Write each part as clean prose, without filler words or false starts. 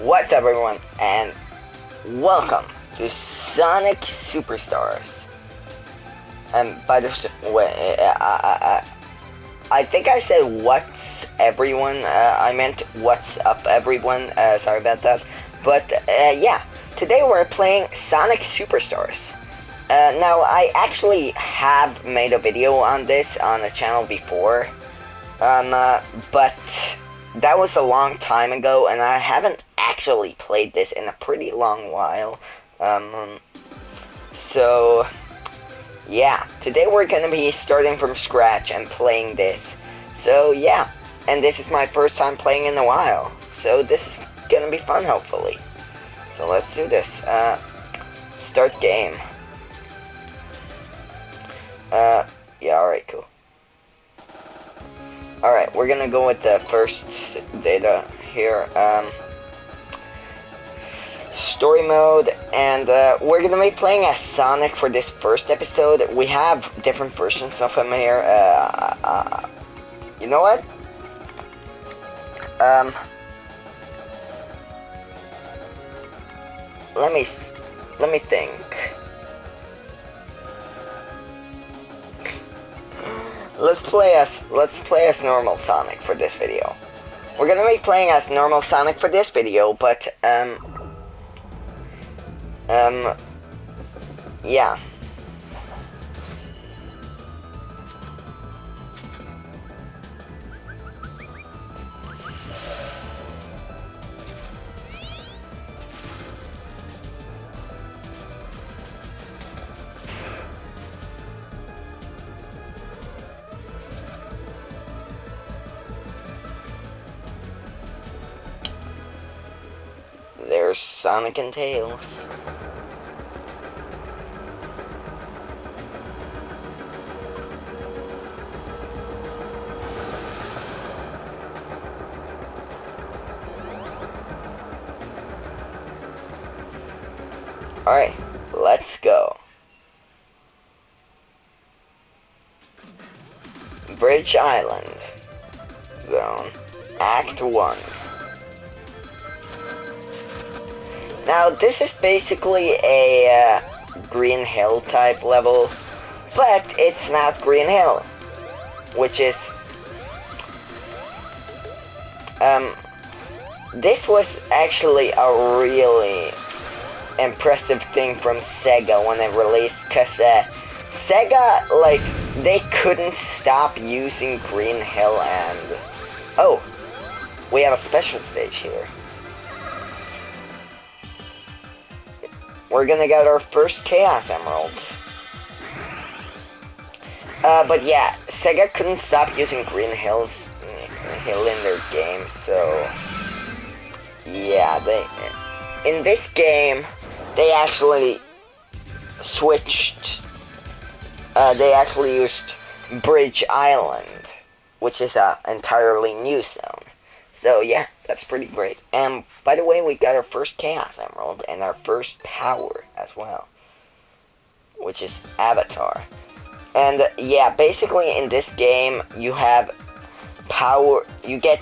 What's up, everyone, and welcome to Sonic Superstars. And by the way, I think I said what's everyone. I meant what's up, everyone. Sorry about that. But yeah, today we're playing Sonic Superstars. Now, I actually have made a video on this on the channel before, but that was a long time ago, and I haven't actually played this in a pretty long while. So yeah, today we're gonna be starting from scratch and playing this. So yeah, and this is my first time playing in a while, so this is gonna be fun, hopefully. So let's do this. Start game. Yeah, alright, cool. Alright, we're gonna go with the first data here. Story mode, and we're gonna be playing as Sonic for this first episode. We have different versions of him here. You know what? Let me think. Let's play as normal Sonic for this video. We're gonna be playing as normal Sonic for this video, but yeah. There's Sonic and Tails. Alright, let's go. Bridge Island Zone, Act 1. Now, this is basically a Green Hill type level, but it's not Green Hill, which is, this was actually a really impressive thing from Sega when it released, because Sega, like, they couldn't stop using Green Hill, and oh, we have a special stage here. We're gonna get our first Chaos Emerald. But yeah, Sega couldn't stop using Green Hill in their game, so yeah, in this game they actually switched. They actually used Bridge Island, which is an entirely new zone. So yeah, that's pretty great. And by the way, we got our first Chaos Emerald and our first power as well, which is Avatar. And yeah, basically in this game you have power. You get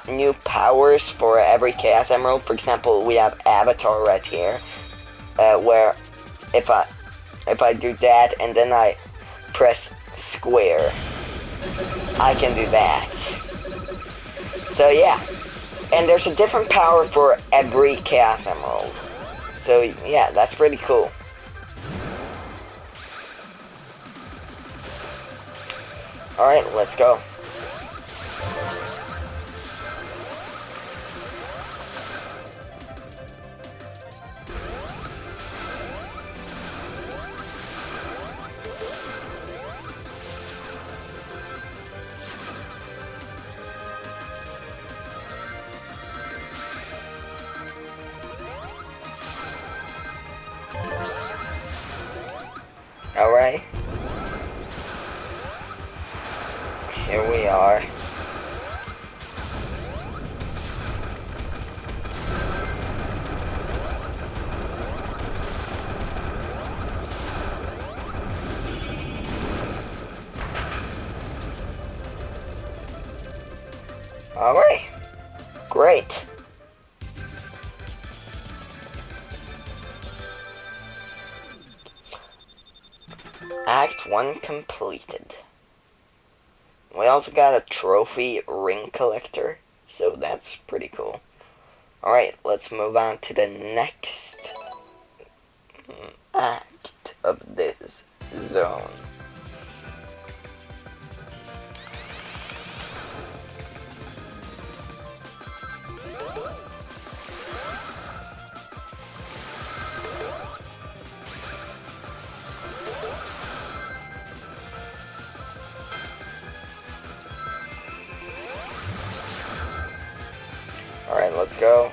new powers for every Chaos Emerald. For example, we have Avatar right here, where if I do that and then I press square, I can do that. So yeah, and there's a different power for every Chaos Emerald. So yeah, that's pretty cool. Alright, let's go. Alright. Here we are. Alright. Great. Act 1 completed. We also got a trophy ring collector, so that's pretty cool. Alright, let's move on to the next act of this zone. Alright, let's go.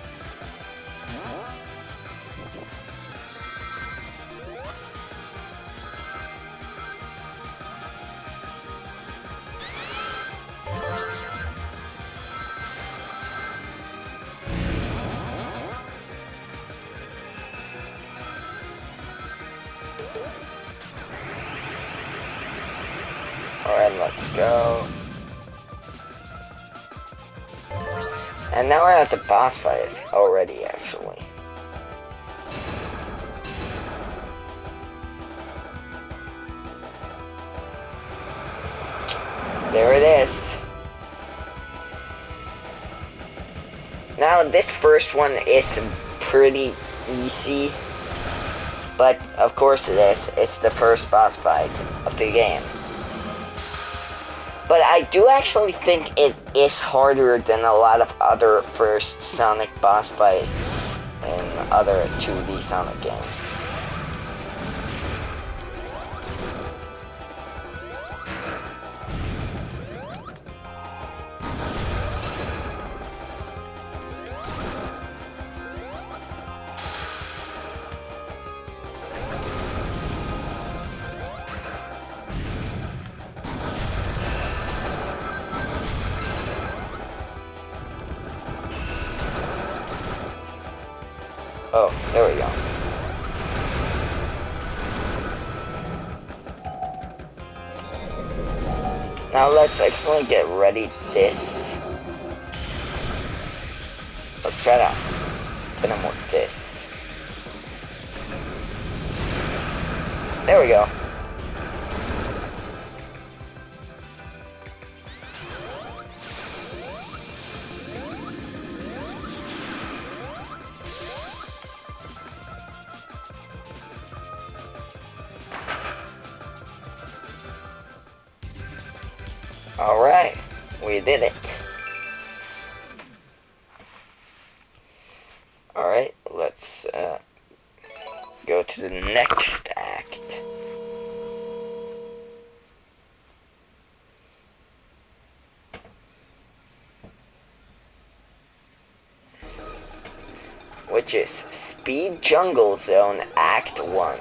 Alright, let's go. And now we're at the boss fight already, actually. There it is. Now, this first one is pretty easy. But, of course it is. It's the first boss fight of the game. But I do actually think it is harder than a lot of other first Sonic boss fights in other 2D Sonic games. Oh, there we go. Now let's actually get ready this. Let's try to hit him with this. There we go. Alright, we did it. Alright, let's go to the next act. Which is Speed Jungle Zone Act 1.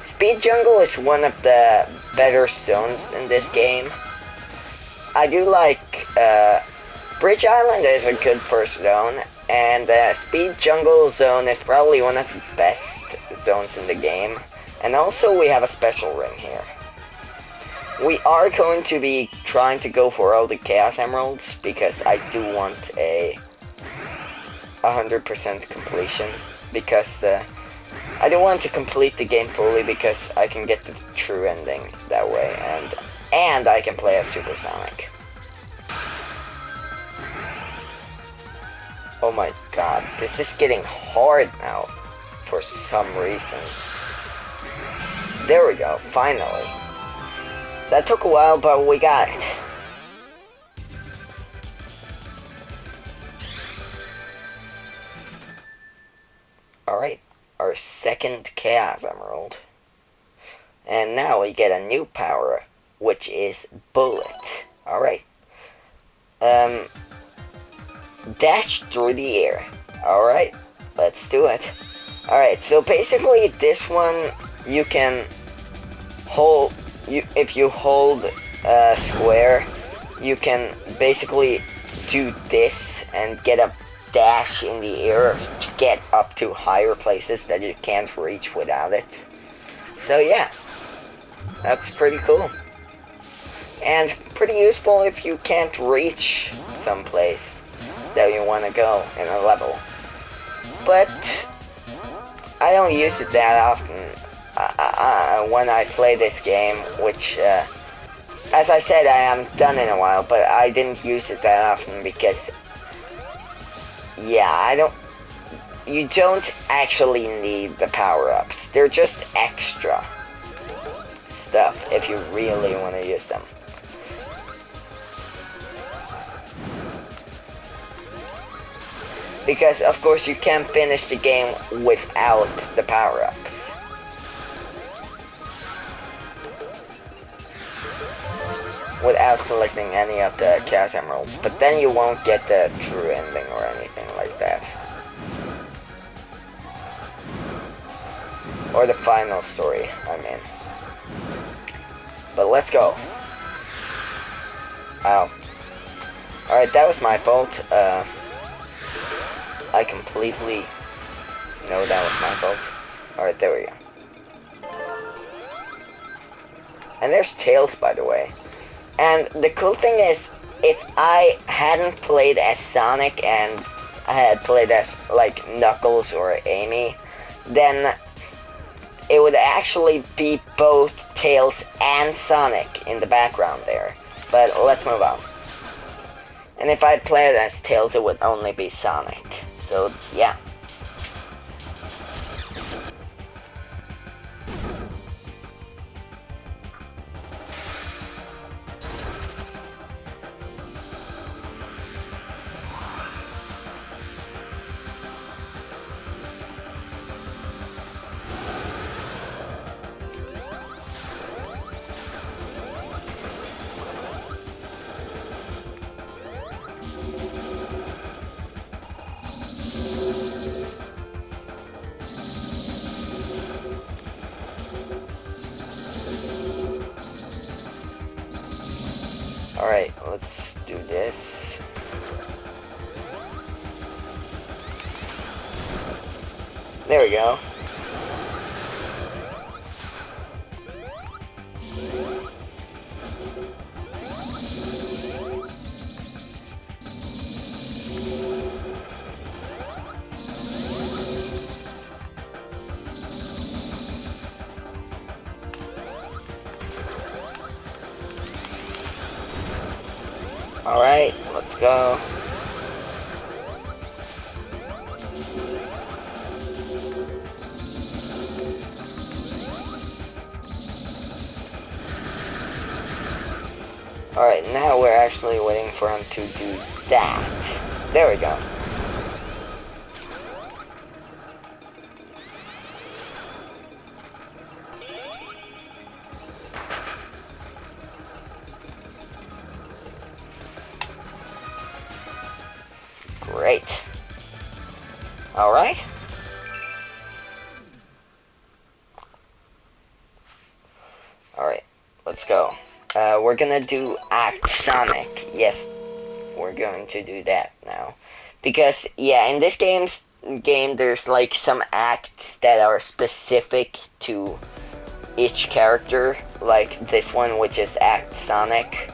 Speed Jungle is one of the better zones in this game. I do like Bridge Island is a good first zone, and Speed Jungle Zone is probably one of the best zones in the game. And also we have a special ring here. We are going to be trying to go for all the Chaos Emeralds because I do want a 100% completion, because I don't want to complete the game fully because I can get the true ending that way, and I can play as Super Sonic. Oh my god, this is getting hard now for some reason. There we go, finally. That took a while, but we got it. Alright. Our second Chaos Emerald. And now we get a new power, which is Bullet. Alright. Dash through the air. Alright, let's do it. Alright, so basically this one you can hold, if you hold square, you can basically do this and get a dash in the air to get up to higher places that you can't reach without it. So yeah, that's pretty cool. And pretty useful if you can't reach someplace that you want to go in a level. But I don't use it that often when I play this game, which, as I said, I haven't done in a while, but I didn't use it that often because, yeah, you don't actually need the power-ups. They're just extra stuff if you really want to use them. Because, of course, you can't finish the game without the power-ups. Without selecting any of the Chaos Emeralds. But then you won't get the true ending or anything like that. Or the final story, I mean. But let's go. Ow. Alright, that was my fault. I completely know that was my fault. Alright, there we go. And there's Tails, by the way. And the cool thing is, if I hadn't played as Sonic and I had played as, like, Knuckles or Amy, then it would actually be both Tails and Sonic in the background there. But let's move on. And if I played as Tails, it would only be Sonic. So, yeah. Alright, let's do this. There we go. Alright, let's go. Alright, now we're actually waiting for him to do that. There we go. Great. Alright. Alright, let's go. We're gonna do Act Sonic. Yes, we're going to do that now. Because, yeah, in this game, there's like some acts that are specific to each character. Like this one, which is Act Sonic.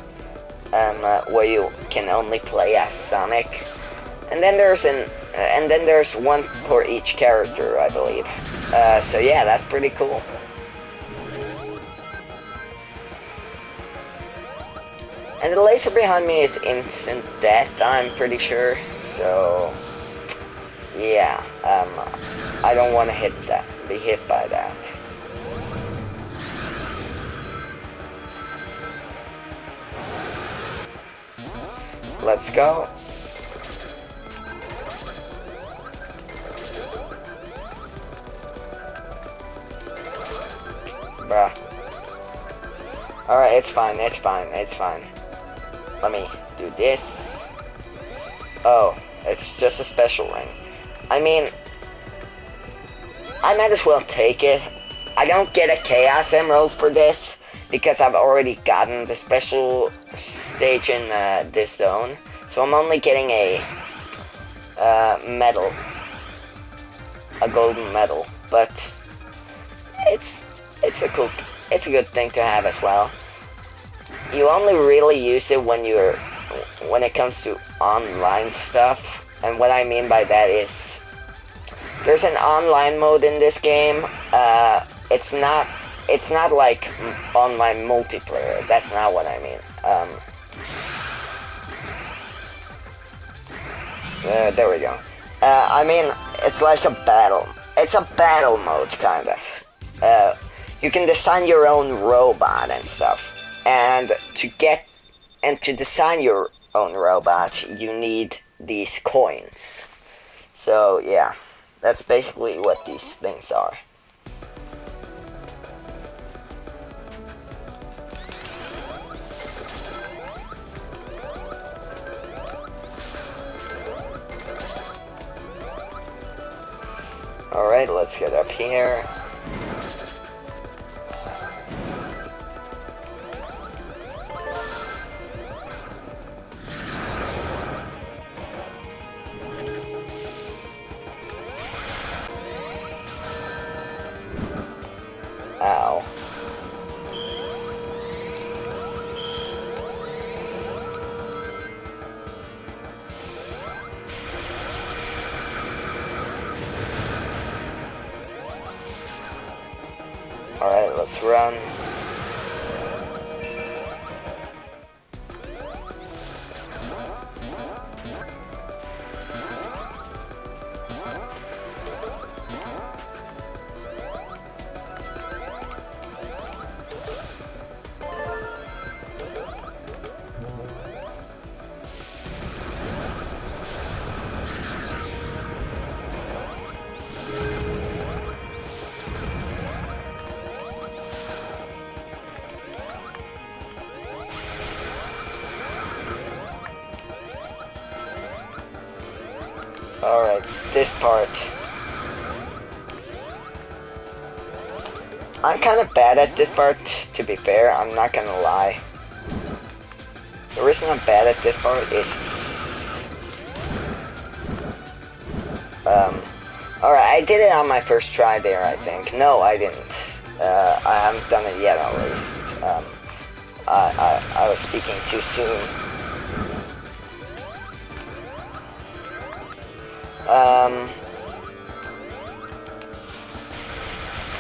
Where you can only play as Sonic. And then there's one for each character, I believe. So yeah, that's pretty cool. And the laser behind me is instant death, I'm pretty sure. So yeah, I don't want to be hit by that. Let's go. Bruh. Alright, it's fine, it's fine, it's fine. Let me do this. Oh, it's just a special ring. I mean, I might as well take it. I don't get a Chaos Emerald for this, because I've already gotten the special stage in this zone. So I'm only getting a medal. A golden medal. But it's a good thing to have as well. You only really use it when it comes to online stuff, and what I mean by that is There's an online mode in this game. It's not like online multiplayer. That's not what I mean. There we go. I mean, it's like a battle. It's a battle mode, kind of. You can design your own robot and stuff. And to design your own robot, you need these coins. So, yeah. That's basically what these things are. Alright, let's get up here. Ow. Alright, let's run. Alright, this part. I'm kind of bad at this part, to be fair, I'm not gonna lie. The reason I'm bad at this part is... Alright, I did it on my first try there, I think. No, I didn't. I haven't done it yet, at least. I was speaking too soon.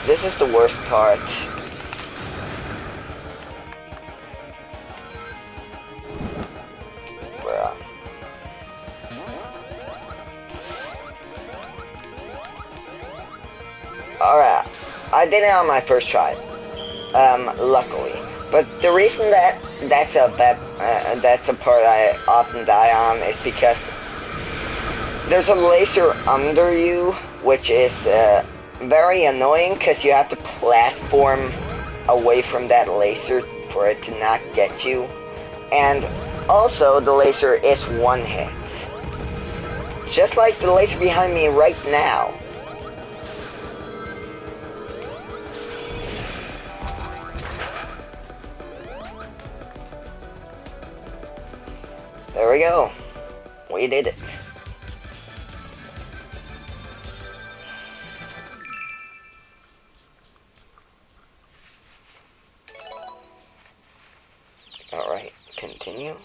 This is the worst part. Bruh. Alright, I did it on my first try. Luckily. But the reason that's a part I often die on is because there's a laser under you, which is very annoying because you have to platform away from that laser for it to not get you. And also, the laser is one hit. Just like the laser behind me right now. There we go. We did it. Alright, continue.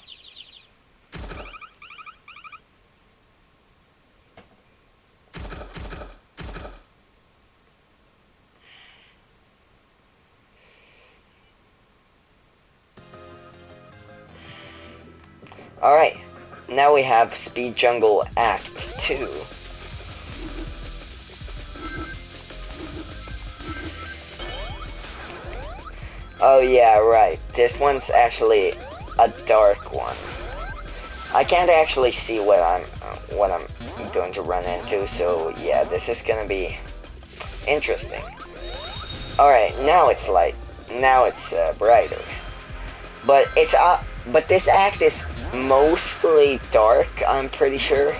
Alright, now we have Speed Jungle Act 2. Oh yeah, right. This one's actually a dark one. I can't actually see what I'm going to run into, so yeah, this is gonna be interesting. Alright, now it's light. Now it's brighter. But this act is mostly dark, I'm pretty sure.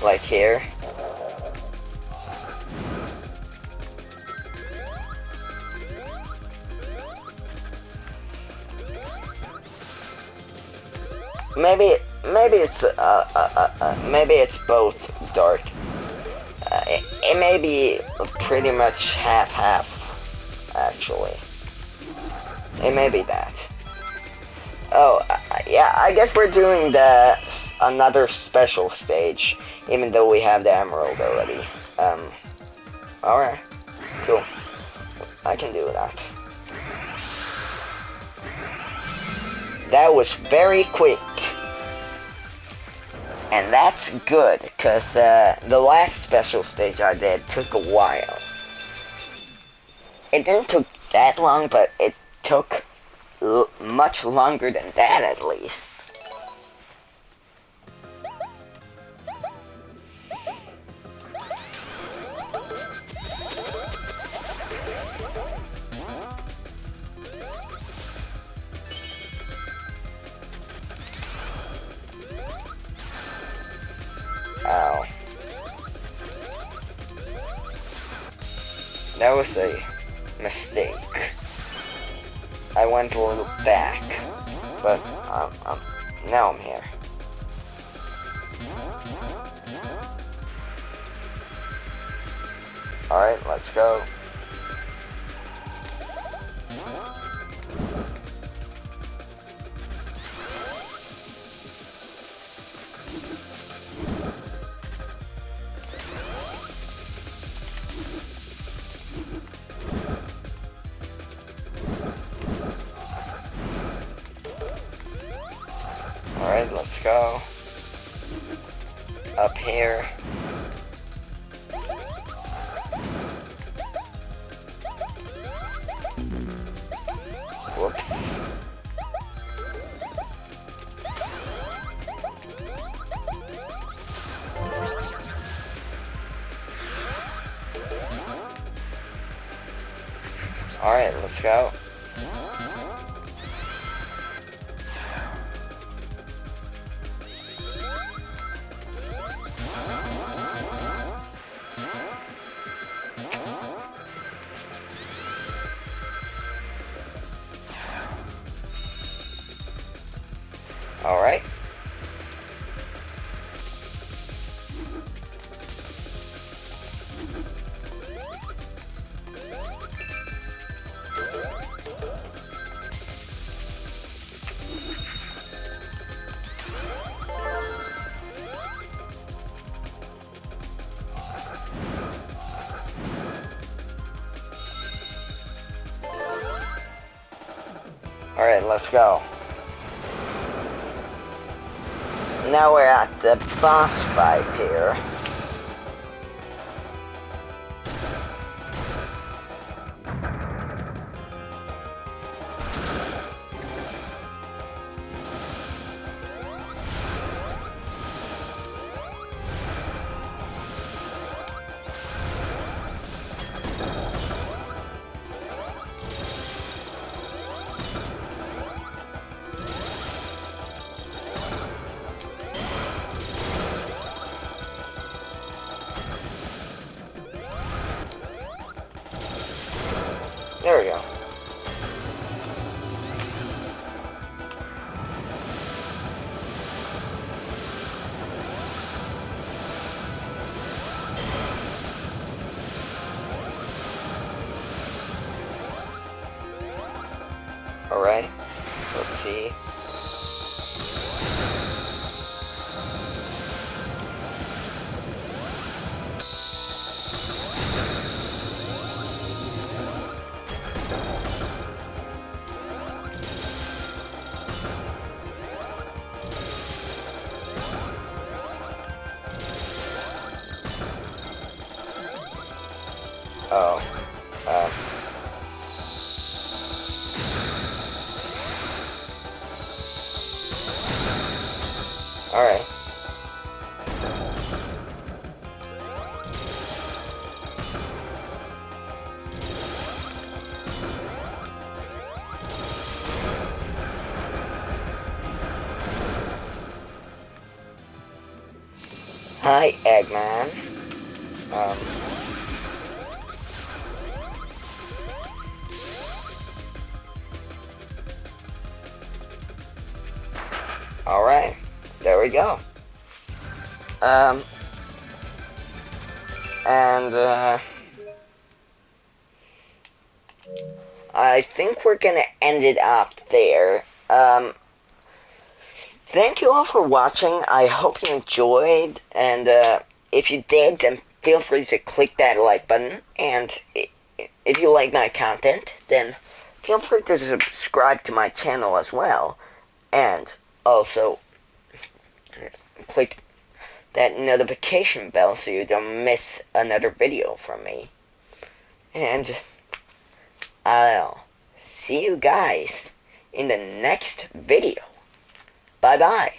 Like here. Maybe it's both dark. It may be pretty much half, actually. It may be that. Oh, yeah, I guess we're doing the another special stage, even though we have the emerald already. Alright, cool. I can do that. That was very quick. And that's good, because the last special stage I did took a while. It didn't take that long, but it took much longer than that at least. Ow. That was a mistake. I went a little back, but now I'm here. Alright, let's go. Alright, let's go. Up here. Whoops. Alright, let's go. Alright. Alright, let's go. Now we're at the boss fight here. There we go. Alright, let's see. Oh, alright. Hi, Eggman. Alright, there we go. I think we're gonna end it up there. thank you all for watching. I hope you enjoyed, and if you did, then feel free to click that like button, and if you like my content, then feel free to subscribe to my channel as well, and also click that notification bell so you don't miss another video from me. And I'll see you guys in the next video. Bye bye.